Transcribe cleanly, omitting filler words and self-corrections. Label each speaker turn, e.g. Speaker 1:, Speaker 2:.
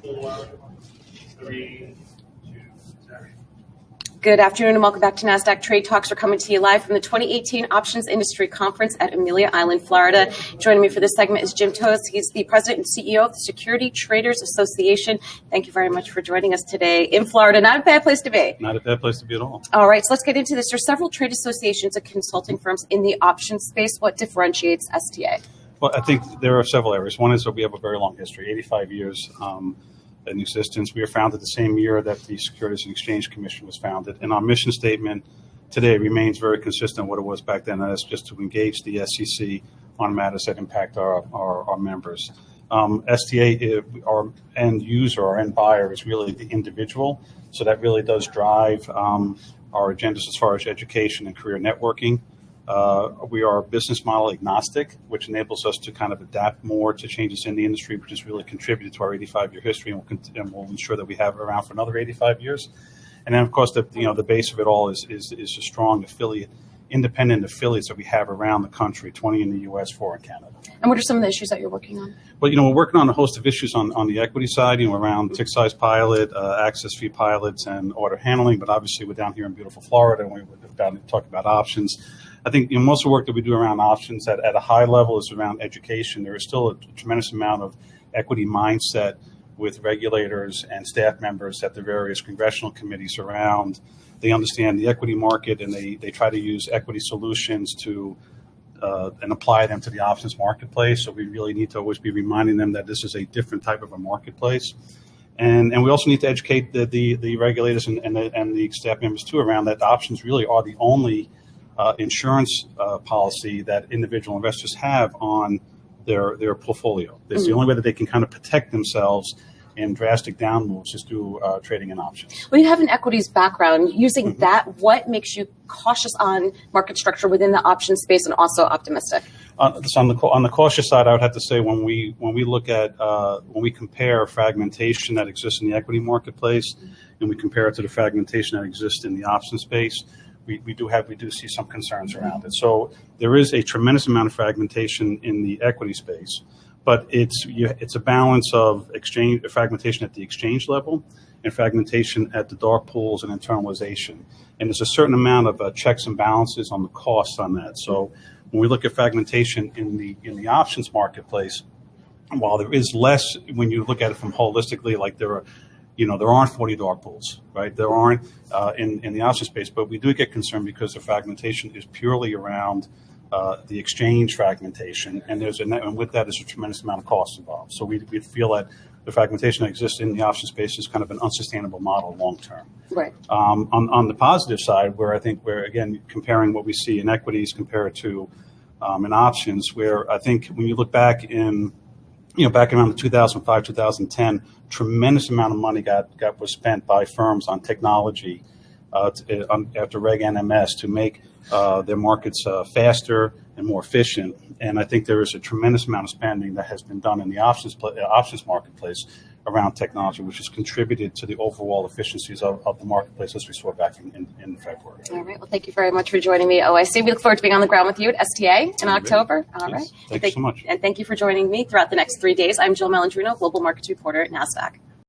Speaker 1: 4, 3, 2, 0.
Speaker 2: Good afternoon and welcome back to Nasdaq Trade Talks. We're coming to you live from the 2018 Options Industry Conference at Amelia Island, Florida. Joining me for this segment is Jim Toes. He's the president and CEO of the Securities Traders Association. Thank you very much for joining us today in Florida. Not a bad place to be.
Speaker 3: Not a bad place to be at all.
Speaker 2: All right, so let's get into this. There are several trade associations and consulting firms in the options space. What differentiates STA?
Speaker 3: Well, I think there are several areas. One is that we have a very long history, 85 years in existence. We were founded the same year that the Securities and Exchange Commission was founded. And our mission statement today remains very consistent with what it was back then. And that's just to engage the SEC on matters that impact our members. STA, our end user, our end buyer is really the individual. So that really does drive our agendas as far as education and career networking. We are business model agnostic, which enables us to kind of adapt more to changes in the industry, which has really contributed to our 85-year history, and we'll ensure that we have it around for another 85 years. And then, of course, the base of it all is a strong independent affiliates that we have around the country, 20 in the U.S., 4 in Canada.
Speaker 2: And what are some of the issues that you're working on?
Speaker 3: Well, we're working on a host of issues on the equity side, around tick size pilot, access fee pilots, and order handling. But obviously, we're down here in beautiful Florida, and we're down to talk about options. I think most of the work that we do around options at a high level is around education. There is still a tremendous amount of equity mindset with regulators and staff members at the various congressional committees around. They understand the equity market, and they try to use equity solutions to and apply them to the options marketplace. So we really need to always be reminding them that this is a different type of a marketplace. And we also need to educate the regulators and the staff members too around that options really are the only insurance policy that individual investors have on their portfolio. It's the only way that they can kind of protect themselves in drastic down moves is through trading in options.
Speaker 2: Well, you have an equities background. Using that, what makes you cautious on market structure within the options space and also optimistic?
Speaker 3: So on the cautious side, I would have to say when we look at when we compare fragmentation that exists in the equity marketplace and we compare it to the fragmentation that exists in the options space, we do see some concerns around it. So there is a tremendous amount of fragmentation in the equity space, but it's a balance of fragmentation at the exchange level and fragmentation at the dark pools and internalization. And there's a certain amount of checks and balances on the costs on that. So when we look at fragmentation in the options marketplace, while there is less when you look at it from holistically, like there aren't 40 dark pools, right? There aren't in the option space, but we do get concerned because the fragmentation is purely around the exchange fragmentation, and with that is a tremendous amount of cost involved. So we feel that the fragmentation that exists in the option space is kind of an unsustainable model long term.
Speaker 2: Right.
Speaker 3: On the positive side, where I think we're again comparing what we see in equities compared to in options, where I think when you look back back around the 2005, 2010, tremendous amount of money was spent by firms on technology after Reg NMS to make their markets faster and more efficient. And I think there is a tremendous amount of spending that has been done in the options marketplace around technology, which has contributed to the overall efficiencies of the marketplace as we saw back in February.
Speaker 2: All right. Well, thank you very much for joining me, OIC. We look forward to being on the ground with you at STA in October. All right.
Speaker 3: Thank you so much.
Speaker 2: And thank you for joining me throughout the next 3 days. I'm Jill Malandrino, Global Markets Reporter at Nasdaq.